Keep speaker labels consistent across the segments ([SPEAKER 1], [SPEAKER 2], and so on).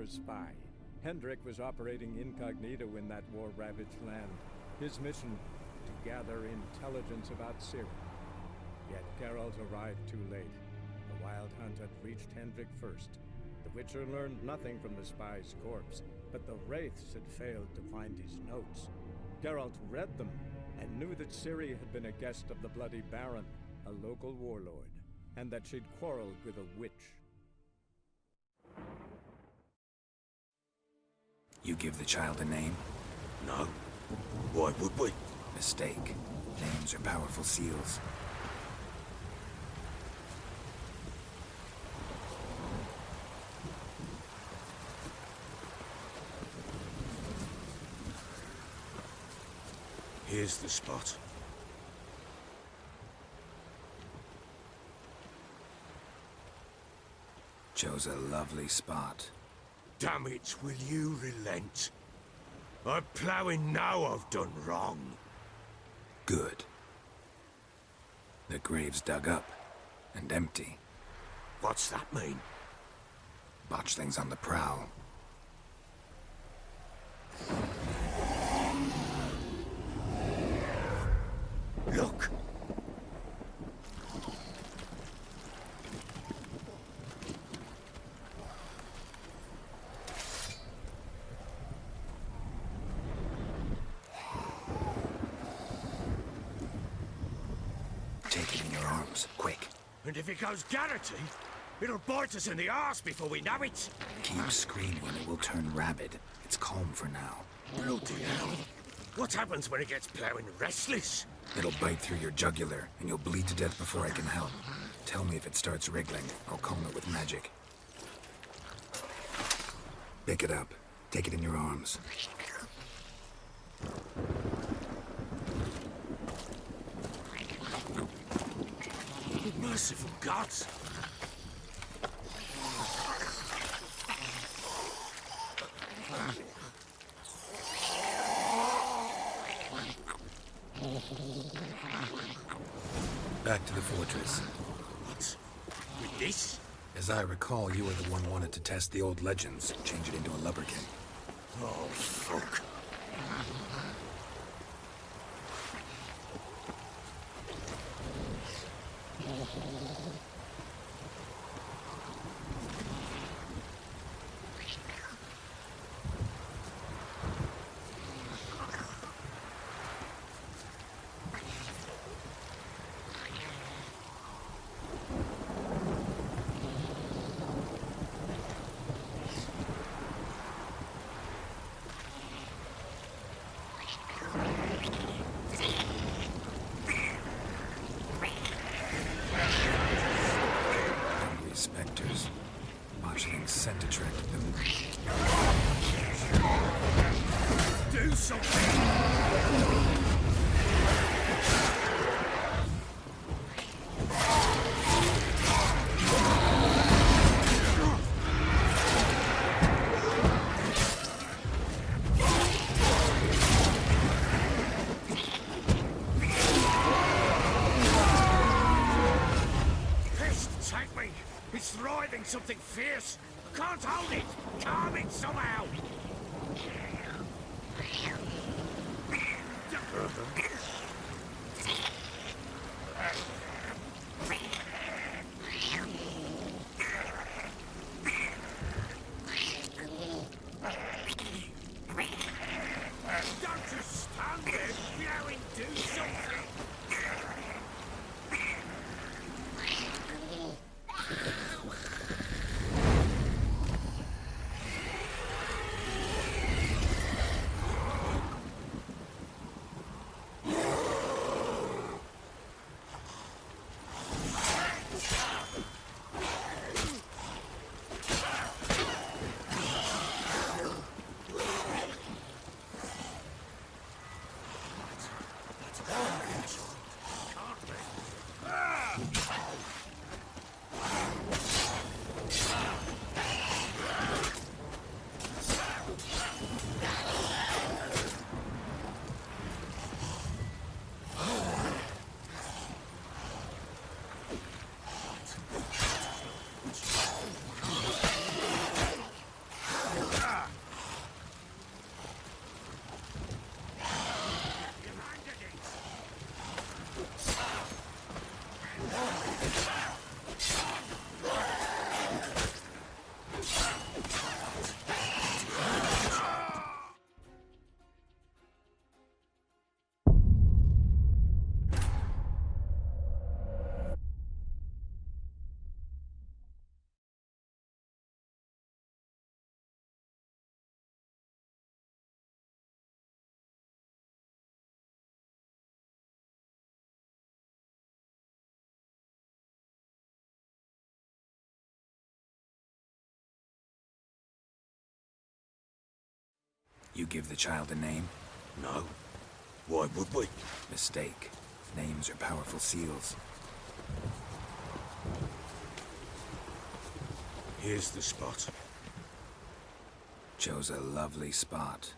[SPEAKER 1] a spy. Hendrik was operating incognito in that war-ravaged land. His mission, to gather intelligence about Ciri. Yet Geralt arrived too late. The Wild Hunt had reached Hendrik first. The Witcher learned nothing from the spy's corpse, but the Wraiths had failed to find his notes. Geralt read them and knew that Ciri had been a guest of the Bloody Baron, a local warlord, and that she'd quarreled with a witch.
[SPEAKER 2] You give the child a name?
[SPEAKER 3] No. Why would we?
[SPEAKER 2] Mistake. Names are powerful seals.
[SPEAKER 3] Here's the spot.
[SPEAKER 2] Chose a lovely spot.
[SPEAKER 3] Damn it, will you relent? I'm ploughing now I've done wrong.
[SPEAKER 2] Good. The grave's dug up and empty.
[SPEAKER 3] What's that mean?
[SPEAKER 2] Botchlings on the prowl.
[SPEAKER 3] Look!
[SPEAKER 2] Take it in your arms, quick.
[SPEAKER 3] And if it goes Garrity, it'll bite us in the arse before we know it.
[SPEAKER 2] Keep screaming, it will turn rabid. It's calm for now.
[SPEAKER 3] Bloody hell. What happens when it gets ploughing restless?
[SPEAKER 2] It'll bite through your jugular, and you'll bleed to death before I can help. Tell me if it starts wriggling. I'll calm it with magic. Pick it up. Take it in your arms.
[SPEAKER 3] Merciful gods!
[SPEAKER 2] Back to the fortress.
[SPEAKER 3] What? With this?
[SPEAKER 2] As I recall, you were the one wanted to test the old legends, change it into a lubberkin.
[SPEAKER 3] Oh, fuck.
[SPEAKER 2] Spectres. Botchling's scent attracted them.
[SPEAKER 3] Do something! It's writhing something fierce. I can't hold it. Calm it somehow. Don't just stand there, meowing, do something.
[SPEAKER 2] You give the child a name?
[SPEAKER 3] No. Why would we?
[SPEAKER 2] Mistake. Names are powerful seals.
[SPEAKER 3] Here's the spot.
[SPEAKER 2] Chose a lovely spot.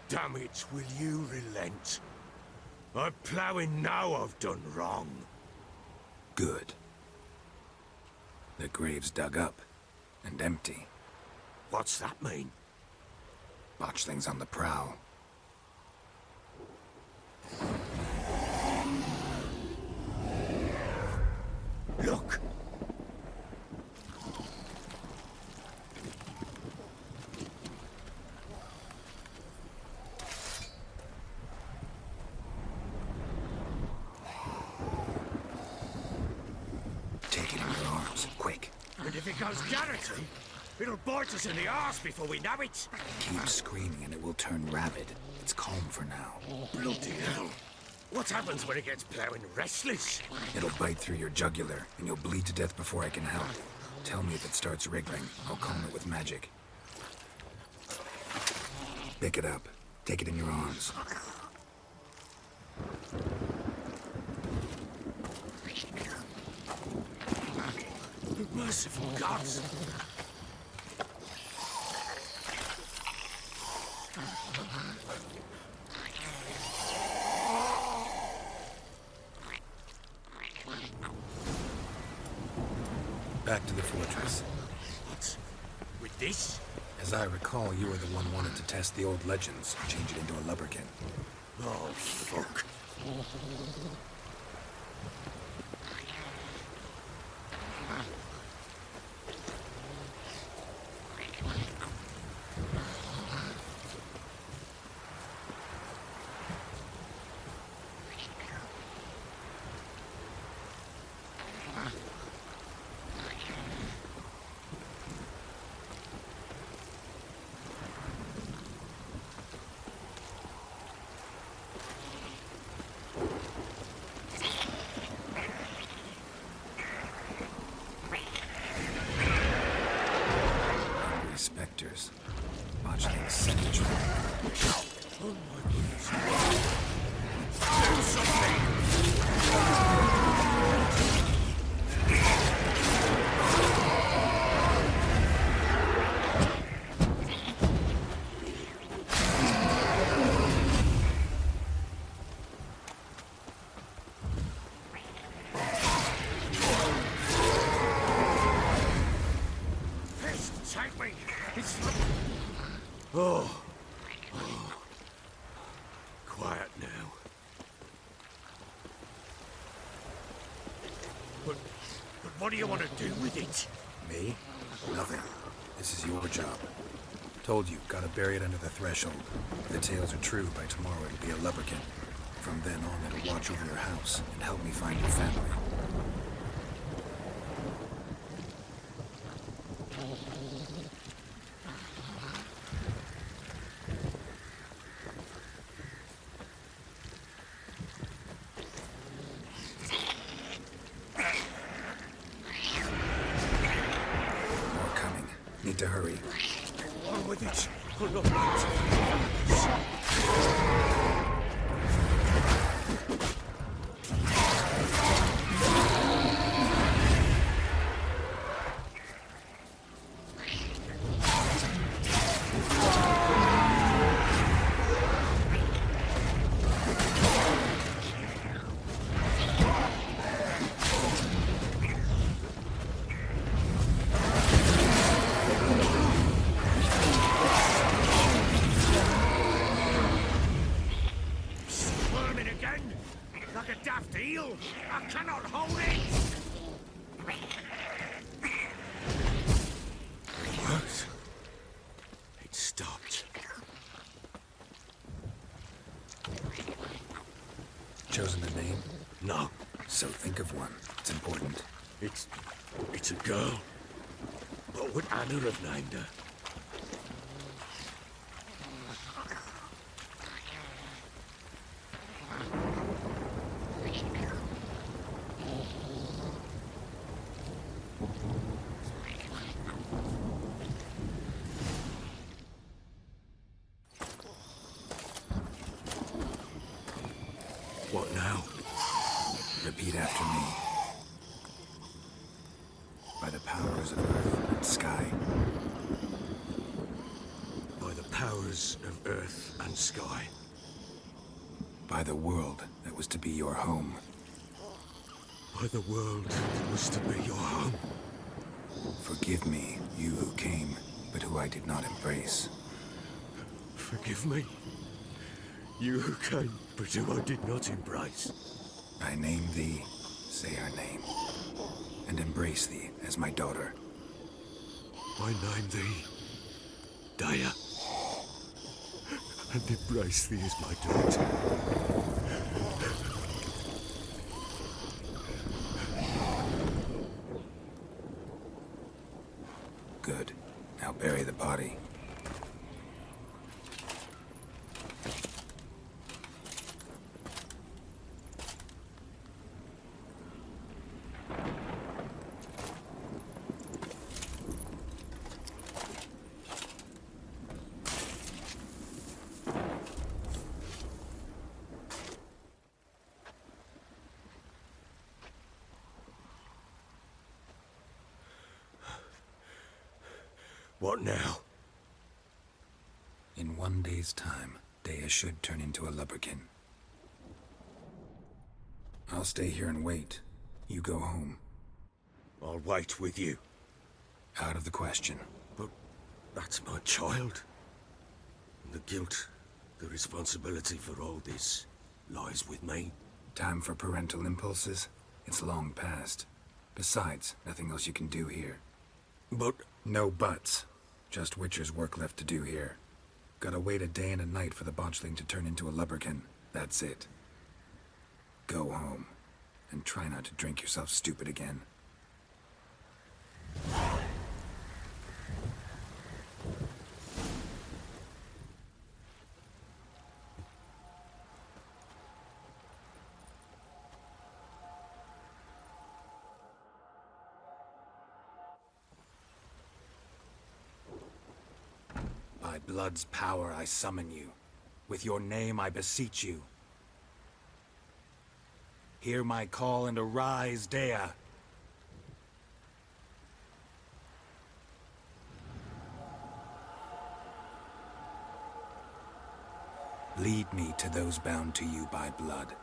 [SPEAKER 3] Damn it, will you relent? I'm ploughing now I've done wrong.
[SPEAKER 2] Good. The grave's dug up and empty.
[SPEAKER 3] What's that mean?
[SPEAKER 2] Botchlings on the prowl.
[SPEAKER 3] Look!
[SPEAKER 2] Take it in your arms, quick.
[SPEAKER 3] And if it goes garrison, it'll bite us in the arse before we know it.
[SPEAKER 2] Keep screaming and it will turn rabid. It's calm for now.
[SPEAKER 3] Bloody hell. What happens when it gets ploughing restless?
[SPEAKER 2] It'll bite through your jugular and you'll bleed to death before I can help. Tell me if it starts wriggling. I'll calm it with magic. Pick it up. Take it in your arms.
[SPEAKER 3] Merciful gods!
[SPEAKER 2] Back to the fortress.
[SPEAKER 3] What? With this?
[SPEAKER 2] As I recall, you were the one wanted to test the old legends, change it into a lubberkin.
[SPEAKER 3] Oh, fuck.
[SPEAKER 2] Spectres. Botchlings sent to try.
[SPEAKER 3] Oh my goodness. Do something! Take me! It's... Oh. Quiet now. But what do you want to do with it?
[SPEAKER 2] Me? Nothing. This is your job. Told you, gotta bury it under the threshold. If the tales are true, by tomorrow it'll be a lubberkin. From then on, it'll watch over your house and help me find your family. Need to hurry.
[SPEAKER 3] On with it. Oh, no. Like a daft eel! I cannot hold it! It worked. It stopped.
[SPEAKER 2] Chosen a name?
[SPEAKER 3] No.
[SPEAKER 2] So think of one. It's important.
[SPEAKER 3] It's a girl. What would Anna have named her?
[SPEAKER 2] Repeat after me. By the powers of earth and sky.
[SPEAKER 3] By the powers of earth and sky.
[SPEAKER 2] By the world that was to be your home.
[SPEAKER 3] By the world that was to be your home.
[SPEAKER 2] Forgive me, you who came, but who I did not embrace.
[SPEAKER 3] Forgive me. You who came, but who I did not embrace.
[SPEAKER 2] I name thee, say her name, and embrace thee as my daughter.
[SPEAKER 3] I name thee, Daha, and embrace thee as my daughter.
[SPEAKER 2] Good. Now bury the body.
[SPEAKER 3] What now?
[SPEAKER 2] In 1 day's time, Dea should turn into a lubberkin. I'll stay here and wait. You go home.
[SPEAKER 3] I'll wait with you.
[SPEAKER 2] Out of the question.
[SPEAKER 3] But that's my child. And the guilt, the responsibility for all this lies with me.
[SPEAKER 2] Time for parental impulses? It's long past. Besides, nothing else you can do here.
[SPEAKER 3] But
[SPEAKER 2] No buts. Just Witcher's work left to do here. Gotta wait a day and a night for the botchling to turn into a lubberkin. That's it. Go home. And try not to drink yourself stupid again. By blood's power I summon you. With your name I beseech you. Hear my call and arise, Dea. Lead me to those bound to you by blood.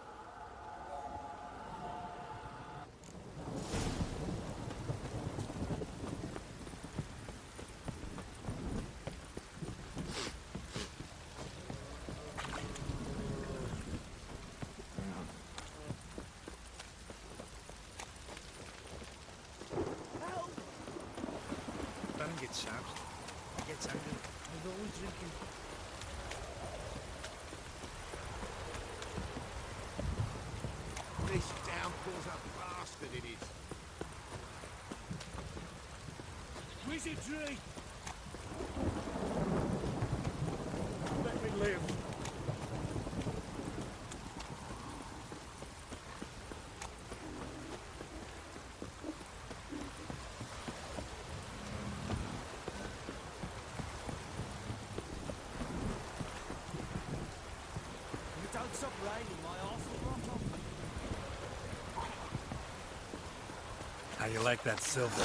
[SPEAKER 4] Don't get sharp. He gets angry. He's always drinking.
[SPEAKER 5] This downpour's a bastard, it is.
[SPEAKER 4] Wizardry! Let me live. Don't stop raining, my arse will rot off.
[SPEAKER 2] How you like that silver?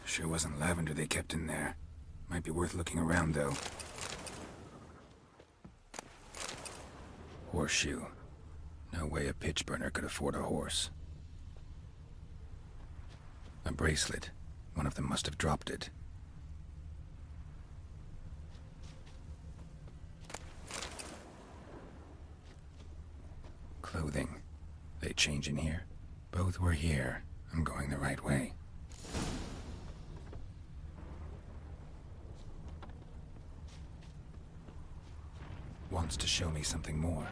[SPEAKER 2] Sure wasn't lavender they kept in there. Might be worth looking around, though. Horseshoe. No way a pitch burner could afford a horse. A bracelet. One of them must have dropped it. Clothing. They change in here? Both were here. I'm going the right way. wants to show me something more.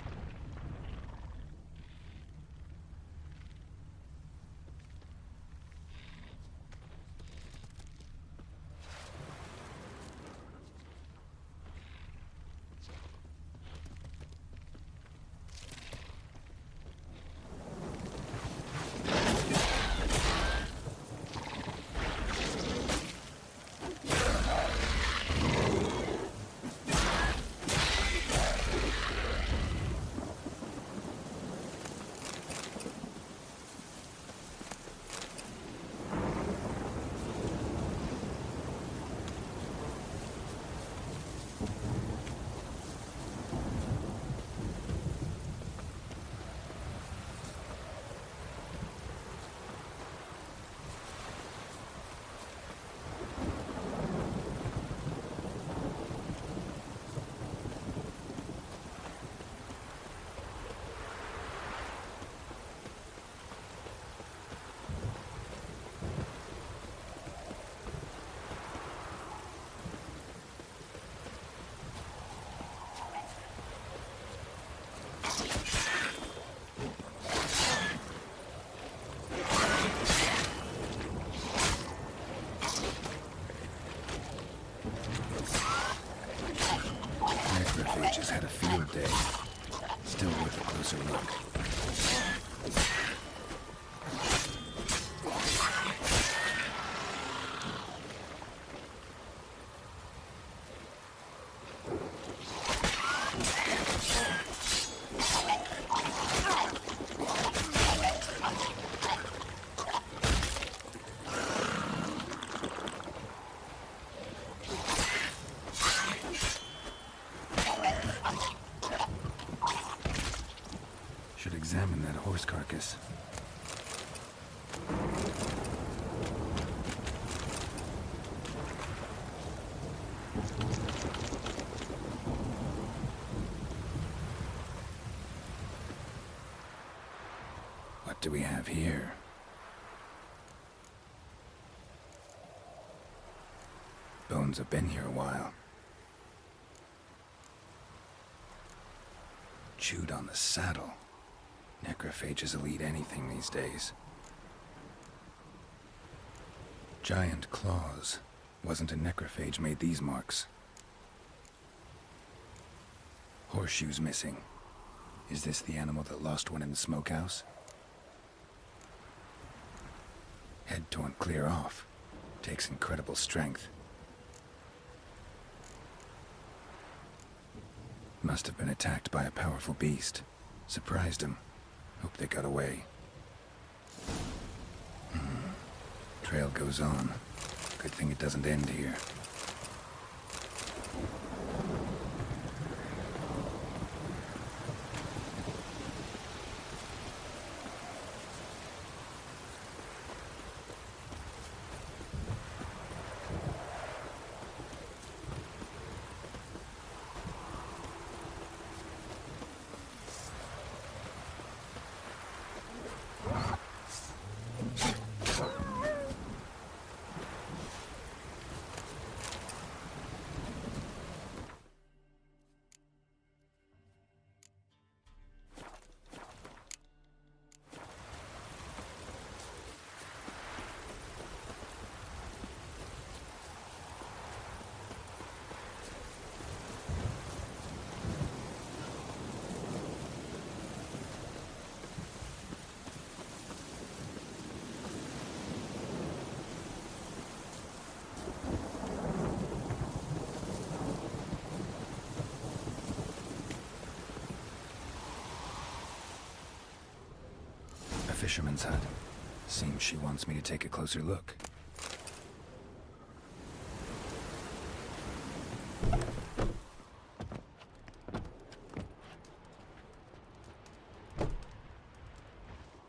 [SPEAKER 2] Necrophages had a field day. Still worth a closer look. Should examine that horse carcass. What do we have here? Bones have been here a while. Chewed on the saddle. Necrophages will eat anything these days. Giant claws. Wasn't a necrophage made these marks. Horseshoes missing. Is this the animal that lost one in the smokehouse? Head torn clear off. Takes incredible strength. Must have been attacked by a powerful beast. Surprised him. Hope they got away. Trail goes on. Good thing it doesn't end here. Fisherman's hut. Seems she wants me to take a closer look.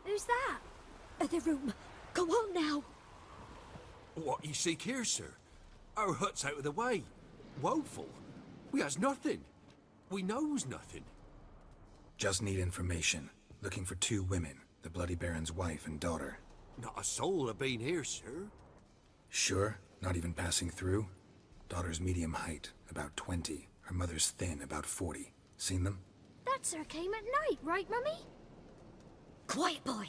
[SPEAKER 6] Who's that? The room. Go on now.
[SPEAKER 3] What you seek here, sir? Our hut's out of the way. Woeful. We has nothing. We knows nothing.
[SPEAKER 2] Just need information. Looking for 2 women. The Bloody Baron's wife and daughter.
[SPEAKER 3] Not a soul have been here, sir.
[SPEAKER 2] Sure? Not even passing through? Daughter's medium height, about 20. Her mother's thin, about 40. Seen them?
[SPEAKER 6] That sir came at night, right, Mummy? Quiet, boy.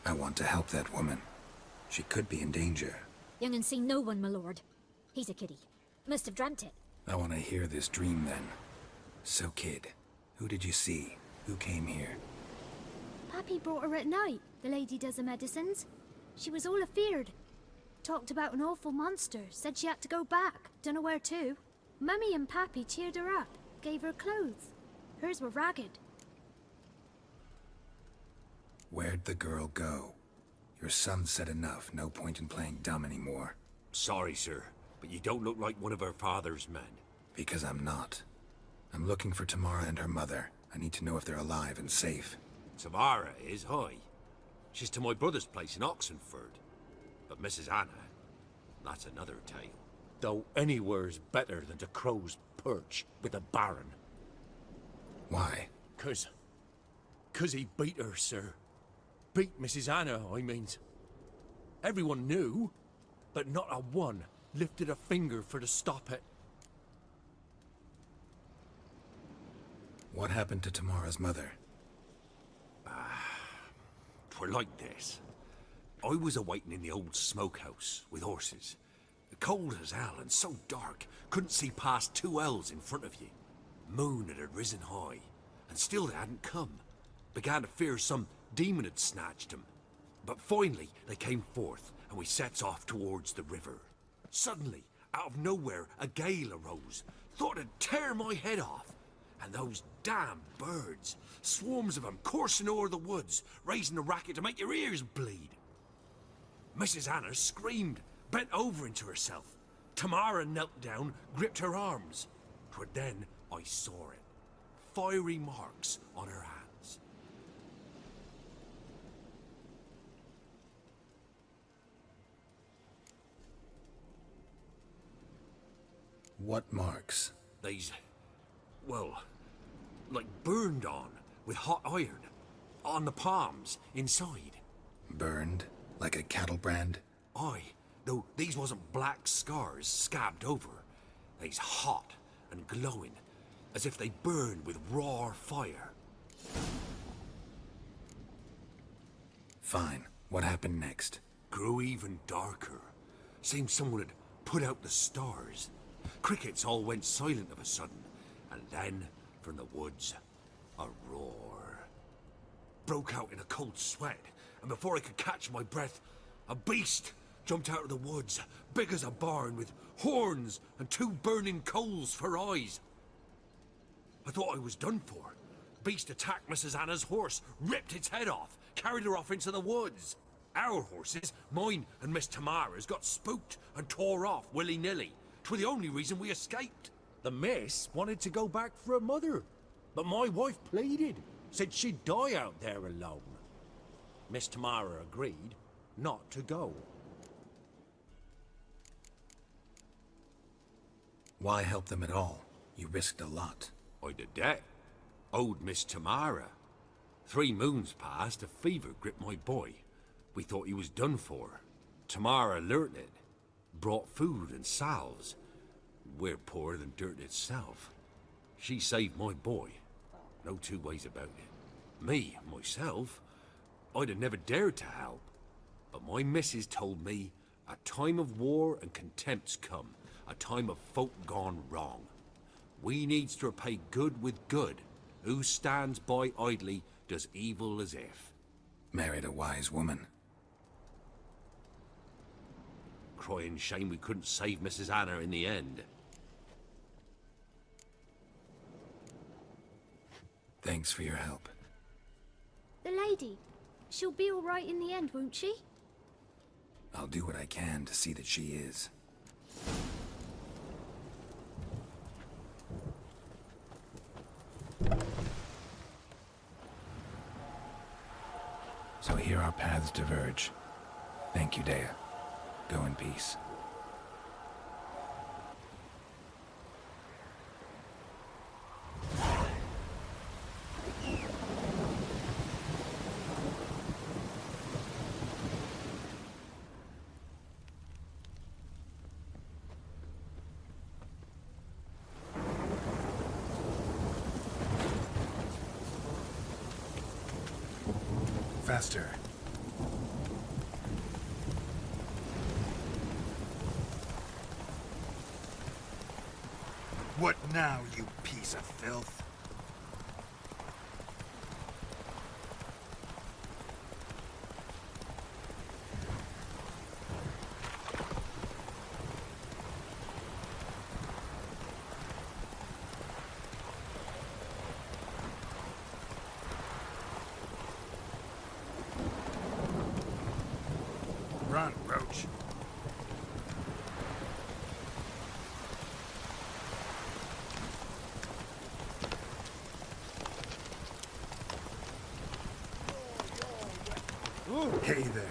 [SPEAKER 2] I want to help that woman. She could be in danger.
[SPEAKER 6] Young and seen no one, my lord. He's a kiddie. Must have dreamt it.
[SPEAKER 2] I want to hear this dream then. So, kid, who did you see? Who came here?
[SPEAKER 6] Pappy brought her at night, the lady does the medicines. She was all afeared. Talked about an awful monster, said she had to go back, dunno where to. Mummy and Pappy cheered her up, gave her clothes. Hers were ragged.
[SPEAKER 2] Where'd the girl go? Your son said enough, no point in playing dumb anymore.
[SPEAKER 3] Sorry, sir, but you don't look like one of her father's men.
[SPEAKER 2] Because I'm not. I'm looking for Tamara and her mother. I need to know if they're alive and safe.
[SPEAKER 3] Tamara is, hi. She's to my brother's place in Oxenford. But Mrs. Anna, that's another tale. Though anywhere's better than to Crow's Perch with the Baron.
[SPEAKER 2] Why?
[SPEAKER 4] 'Cause he beat her, sir. Beat Mrs. Anna, I means. Everyone knew, but not a one lifted a finger for to stop it.
[SPEAKER 2] What happened to Tamara's mother?
[SPEAKER 3] 'Twere like this. I was awaiting in the old smokehouse with horses. Cold as hell and so dark, couldn't see past 2 ells in front of you. Moon had risen high, and still they hadn't come. Began to fear some demon had snatched them. But finally they came forth, and we sets off towards the river. Suddenly, out of nowhere, a gale arose. Thought it'd tear my head off. And those damn birds, swarms of them coursing o'er the woods, raising a racket to make your ears bleed. Mrs. Anna screamed, bent over into herself. Tamara knelt down, gripped her arms. 'Twere then I saw it. Fiery marks on her hands.
[SPEAKER 2] What marks?
[SPEAKER 3] They's, well, like burned on with hot iron. On the palms, inside.
[SPEAKER 2] Burned? Like a cattle brand?
[SPEAKER 3] Aye, though these wasn't black scars scabbed over. They's hot and glowing, as if they burned with raw fire.
[SPEAKER 2] Fine. What happened next?
[SPEAKER 3] Grew even darker. Seemed someone had put out the stars. Crickets all went silent of a sudden, and then, from the woods, a roar. Broke out in a cold sweat, and before I could catch my breath, a beast jumped out of the woods, big as a barn, with horns and 2 burning coals for eyes. I thought I was done for. Beast attacked Mrs. Anna's horse, ripped its head off, carried her off into the woods. Our horses, mine and Miss Tamara's, got spooked and tore off willy-nilly. 'Twere the only reason we escaped.
[SPEAKER 4] The miss wanted to go back for her mother, but my wife pleaded, said she'd die out there alone. Miss Tamara agreed not to go.
[SPEAKER 2] Why help them at all? You risked a lot.
[SPEAKER 3] I'd a debt. Owed Miss Tamara. 3 moons passed, a fever gripped my boy. We thought he was done for. Tamara learnt it. Brought food and salves. We're poorer than dirt itself. She saved my boy. No 2 ways about it. Me, myself, I'd have never dared to help. But my missus told me a time of war and contempt's come. A time of folk gone wrong. We needs to repay good with good. Who stands by idly does evil as if.
[SPEAKER 2] Married a wise woman.
[SPEAKER 3] Crying shame we couldn't save Mrs. Anna in the end.
[SPEAKER 2] Thanks for your help.
[SPEAKER 6] The lady, she'll be all right in the end, won't she?
[SPEAKER 2] I'll do what I can to see that she is. So here our paths diverge. Thank you, Dea. Go in peace. Faster.
[SPEAKER 5] What now, you piece of filth? Run, Roach. Hey there.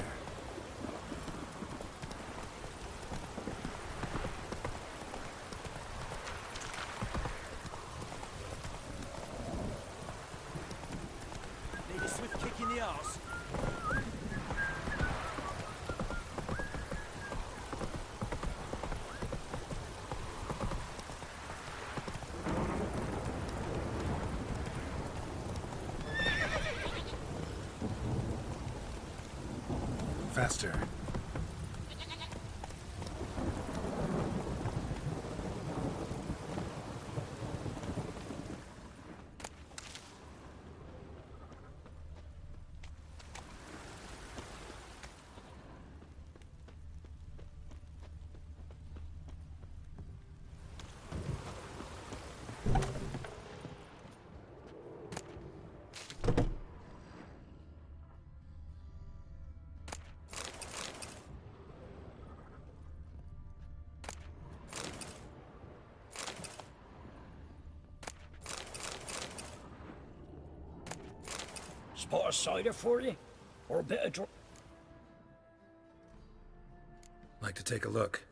[SPEAKER 4] Need a swift kick in the arse.
[SPEAKER 2] Faster.
[SPEAKER 7] Spot a cider for you? Or a bit of
[SPEAKER 2] Like to take a look.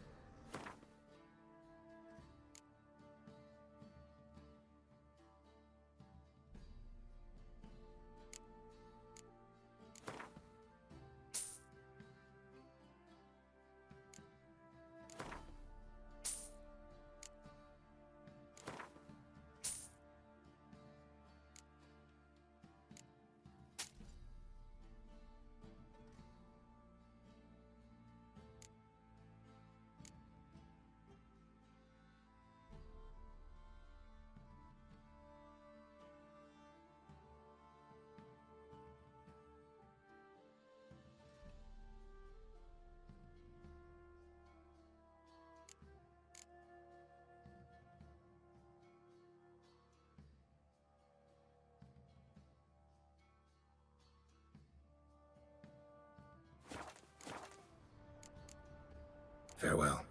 [SPEAKER 2] Farewell.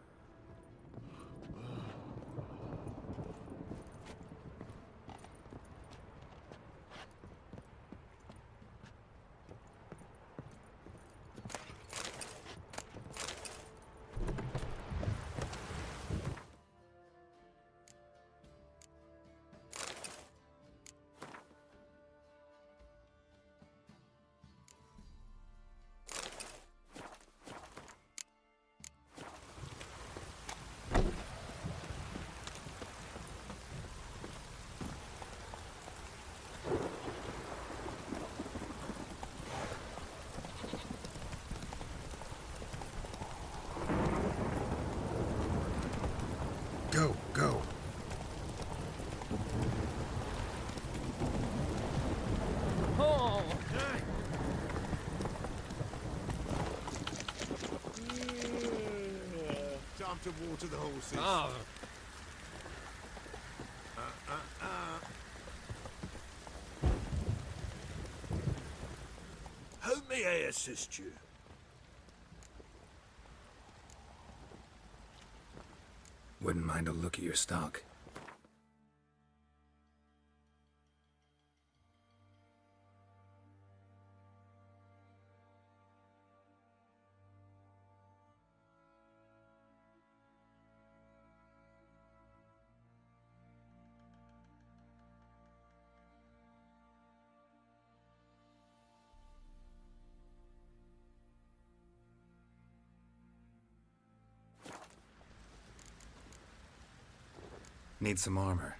[SPEAKER 2] Go, go.
[SPEAKER 4] Oh!
[SPEAKER 5] Time to water the horses.
[SPEAKER 4] Ah,
[SPEAKER 3] How may I assist you?
[SPEAKER 2] Wouldn't mind a look at your stock. Need some armor.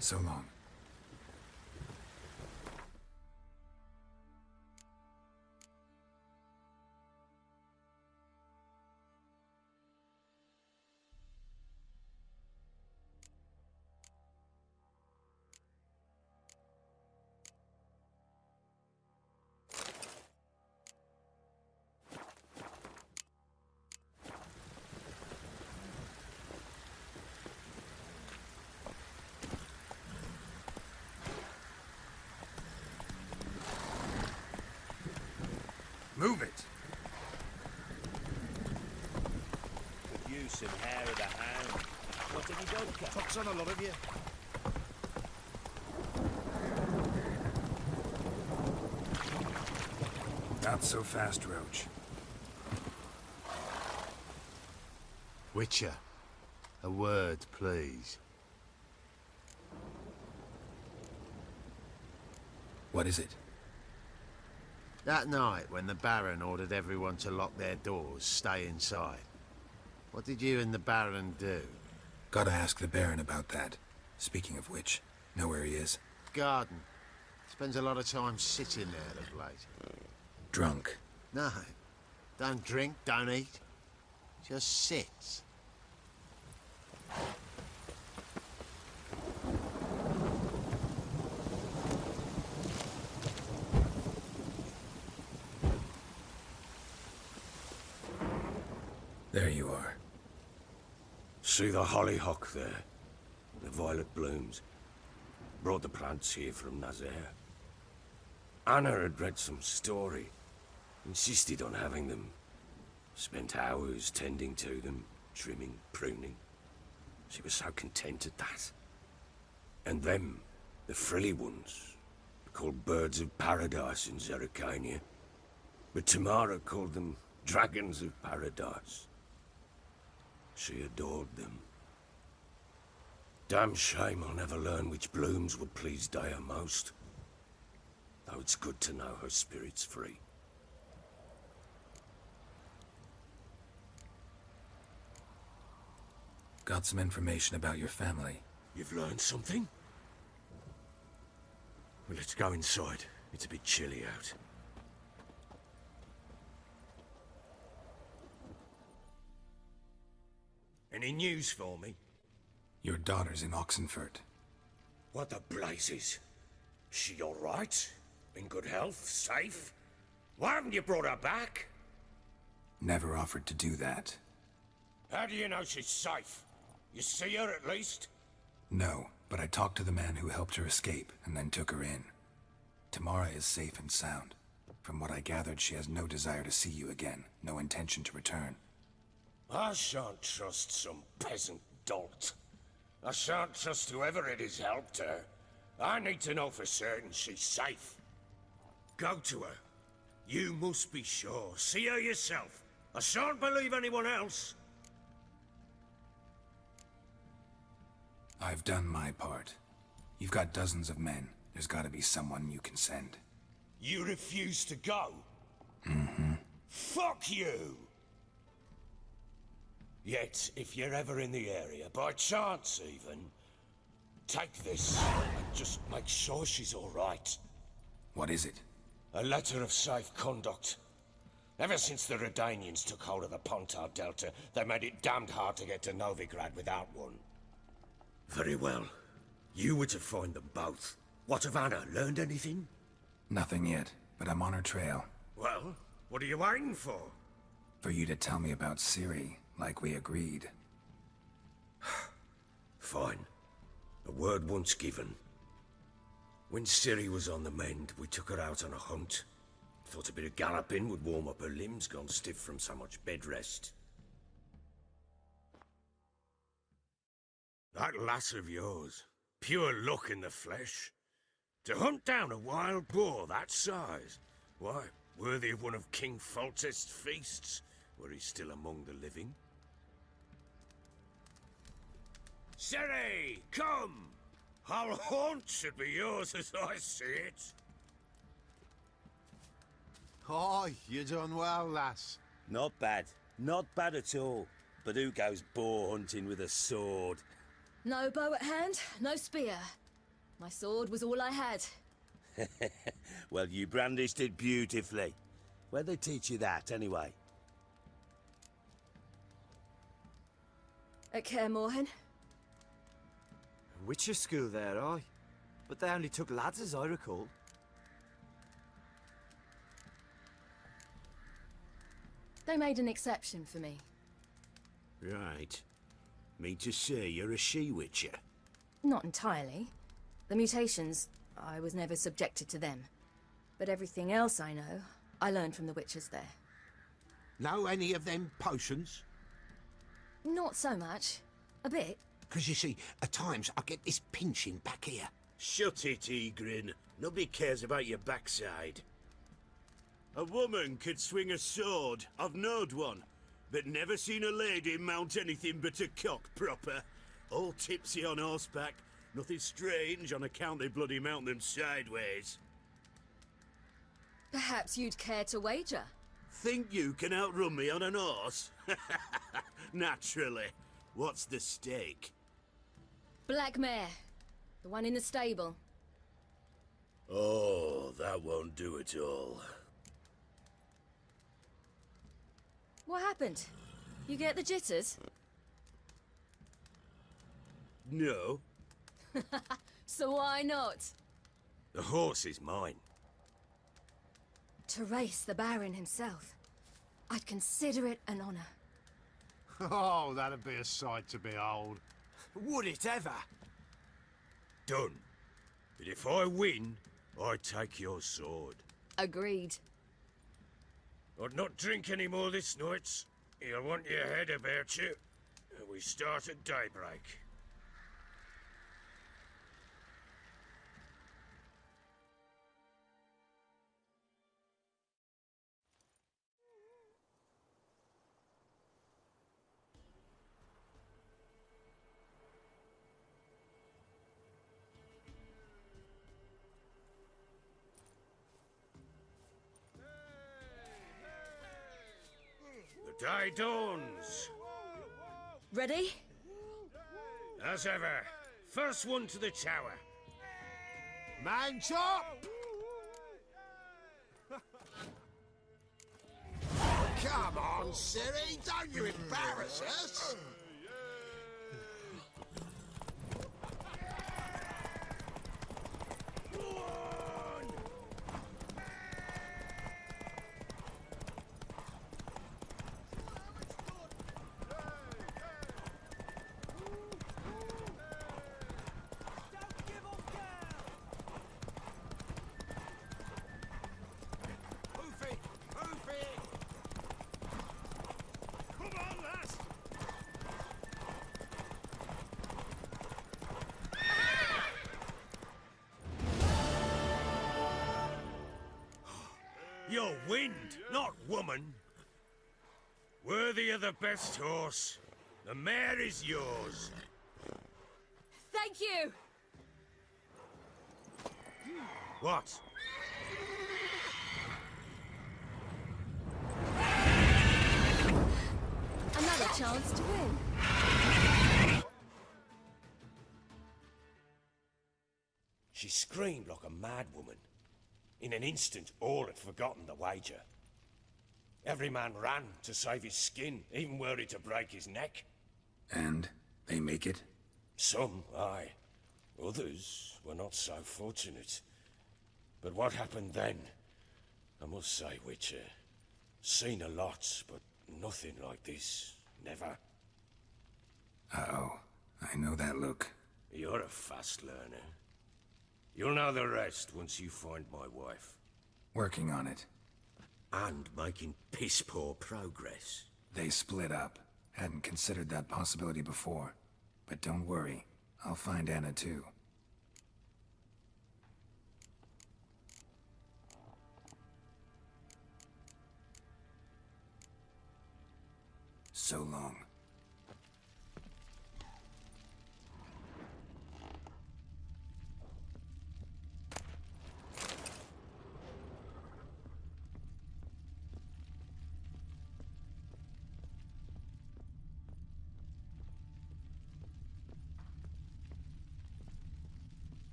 [SPEAKER 2] So long.
[SPEAKER 5] Move it!
[SPEAKER 8] Could use some hair of the hound. What have you done, Cap?
[SPEAKER 5] Tucks on a lot of you.
[SPEAKER 2] Not so fast, Roach.
[SPEAKER 9] Witcher, a word, please.
[SPEAKER 2] What is it?
[SPEAKER 9] That night when the Baron ordered everyone to lock their doors, stay inside. What did you and the Baron do?
[SPEAKER 2] Gotta ask the Baron about that. Speaking of which, know where he is?
[SPEAKER 9] Garden. Spends a lot of time sitting there of late.
[SPEAKER 2] Drunk.
[SPEAKER 9] No. Don't drink, don't eat. Just sits.
[SPEAKER 2] There you are.
[SPEAKER 3] See the hollyhock there? The violet blooms. Brought the plants here from Nazaire. Anna had read some story. Insisted on having them. Spent hours tending to them, trimming, pruning. She was so content at that. And them, the frilly ones, called birds of paradise in Zerrikania. But Tamara called them dragons of paradise. She adored them. Damn shame I'll never learn which blooms would please Dea most. Though it's good to know her spirit's free.
[SPEAKER 2] Got some information about your family.
[SPEAKER 3] You've learned something? Well, let's go inside. It's a bit chilly out. Any news for me?
[SPEAKER 2] Your daughter's in Oxenfurt.
[SPEAKER 3] What the blazes? She all right? In good health? Safe? Why haven't you brought her back?
[SPEAKER 2] Never offered to do that.
[SPEAKER 3] How do you know she's safe? You see her at least?
[SPEAKER 2] No, but I talked to the man who helped her escape and then took her in. Tamara is safe and sound. From what I gathered, she has no desire to see you again, no intention to return.
[SPEAKER 3] I shan't trust some peasant dolt. I shan't trust whoever it is helped her. I need to know for certain she's safe. Go to her. You must be sure. See her yourself. I shan't believe anyone else.
[SPEAKER 2] I've done my part. You've got dozens of men. There's gotta be someone you can send.
[SPEAKER 3] You refuse to go?
[SPEAKER 2] Mm-hmm.
[SPEAKER 3] Fuck you! Yet, if you're ever in the area, by chance even, take this and just make sure she's all right.
[SPEAKER 2] What is it?
[SPEAKER 3] A letter of safe conduct. Ever since the Redanians took hold of the Pontar Delta, they made it damned hard to get to Novigrad without one. Very well. You were to find them both. What of Anna? Learned anything?
[SPEAKER 2] Nothing yet, but I'm on her trail.
[SPEAKER 3] Well, what are you waiting for?
[SPEAKER 2] For you to tell me about Ciri, like we agreed.
[SPEAKER 3] Fine. A word once given. When Ciri was on the mend, we took her out on a hunt. Thought a bit of galloping would warm up her limbs, gone stiff from so much bed rest. That lass of yours, pure luck in the flesh. To hunt down a wild boar that size, why, worthy of one of King Foltest's feasts, were he still among the living. Ciri, come! Our haunt should be yours as I see it.
[SPEAKER 9] Hi, you done well, lass.
[SPEAKER 8] Not bad. Not bad at all. But who goes boar hunting with a sword?
[SPEAKER 10] No bow at hand, no spear. My sword was all I had.
[SPEAKER 8] Well, you brandished it beautifully. Where'd they teach you that, anyway?
[SPEAKER 10] At Kaer Morhen.
[SPEAKER 11] Witcher school there, aye. But they only took lads, as I recall.
[SPEAKER 10] They made an exception for me.
[SPEAKER 8] Right. Mean to say you're a she-witcher?
[SPEAKER 10] Not entirely. The mutations, I was never subjected to them. But everything else I know, I learned from the witches there.
[SPEAKER 3] Know any of them potions?
[SPEAKER 10] Not so much. A bit.
[SPEAKER 3] Because you see, at times I get this pinching back here.
[SPEAKER 8] Shut it, Egrin. Nobody cares about your backside. A woman could swing a sword. I've knowed one. But never seen a lady mount anything but a cock proper. All tipsy on horseback. Nothing strange on account they bloody mount them sideways.
[SPEAKER 10] Perhaps you'd care to wager?
[SPEAKER 8] Think you can outrun me on an horse? Naturally. What's the stake?
[SPEAKER 10] Black mare. The one in the stable.
[SPEAKER 8] Oh, that won't do it all.
[SPEAKER 10] What happened? You get the jitters?
[SPEAKER 8] No.
[SPEAKER 10] So why not?
[SPEAKER 8] The horse is mine.
[SPEAKER 10] To race the Baron himself. I'd consider it an honor.
[SPEAKER 9] Oh, that'd be a sight to behold.
[SPEAKER 11] Would it ever?
[SPEAKER 3] Done. But if I win, I take your sword.
[SPEAKER 10] Agreed.
[SPEAKER 3] I'd not drink any more this night. You'll want your head about you. We start at daybreak. The day dawns.
[SPEAKER 10] Ready?
[SPEAKER 3] As ever, first one to the tower.
[SPEAKER 9] Man chop!
[SPEAKER 3] Come on, Siri, don't you embarrass us! You're wind, not woman. Worthy of the best horse. The mare is yours.
[SPEAKER 10] Thank you!
[SPEAKER 3] What?
[SPEAKER 10] Another chance to win.
[SPEAKER 3] She screamed like a mad woman. In an instant, all had forgotten the wager. Every man ran to save his skin, even worried to break his neck.
[SPEAKER 2] And they make it?
[SPEAKER 3] Some, aye. Others were not so fortunate. But what happened then? I must say, Witcher, seen a lot, but nothing like this. Never.
[SPEAKER 2] Uh-oh. I know that look.
[SPEAKER 3] You're a fast learner. You'll know the rest once you find my wife.
[SPEAKER 2] Working on it.
[SPEAKER 3] And making piss-poor progress.
[SPEAKER 2] They split up. Hadn't considered that possibility before. But don't worry. I'll find Anna too. So long.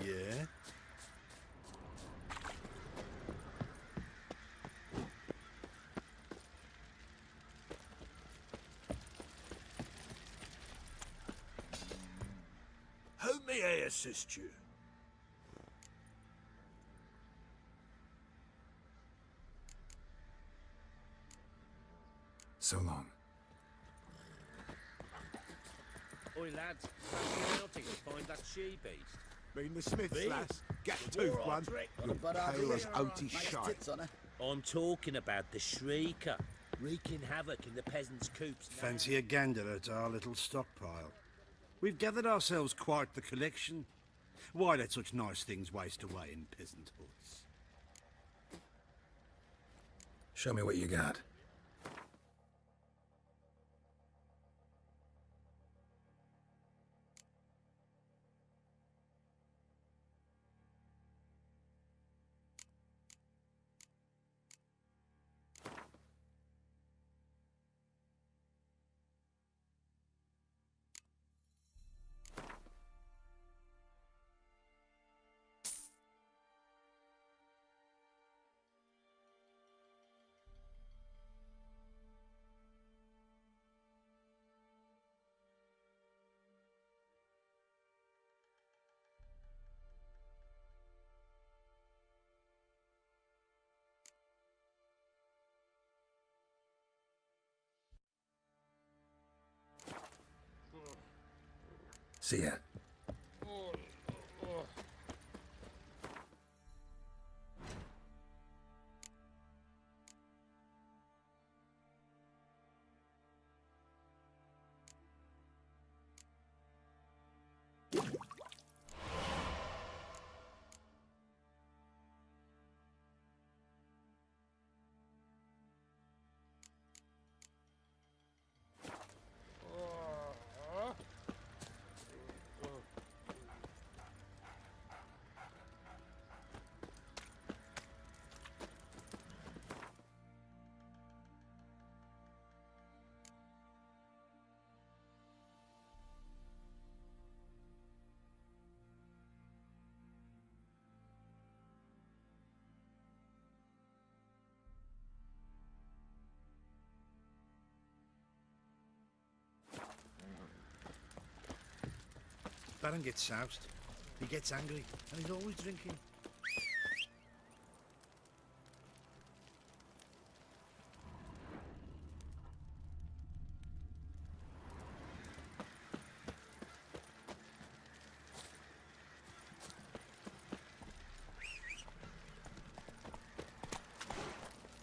[SPEAKER 5] Yeah?
[SPEAKER 8] How may I assist you?
[SPEAKER 2] So long.
[SPEAKER 7] Oi, lads, fancy outing and find that she-beast.
[SPEAKER 5] Mean the Smiths,
[SPEAKER 7] Me?
[SPEAKER 5] lass. Get tooth one. You pale as oaty shite.
[SPEAKER 7] I'm talking about the Shrieker, wreaking havoc in the peasants' coops.
[SPEAKER 5] Fancy a gander at our little stockpile. We've gathered ourselves quite the collection. Why let such nice things waste away in peasant hoods?
[SPEAKER 2] Show me what you got. See ya.
[SPEAKER 5] Baron gets soused. He gets angry, and he's always drinking.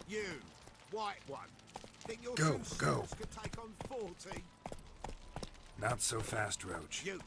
[SPEAKER 5] You, white one, think your
[SPEAKER 2] Go,
[SPEAKER 5] two
[SPEAKER 2] go.
[SPEAKER 5] swords could take on 40?
[SPEAKER 2] Not so fast, Roach.
[SPEAKER 5] You,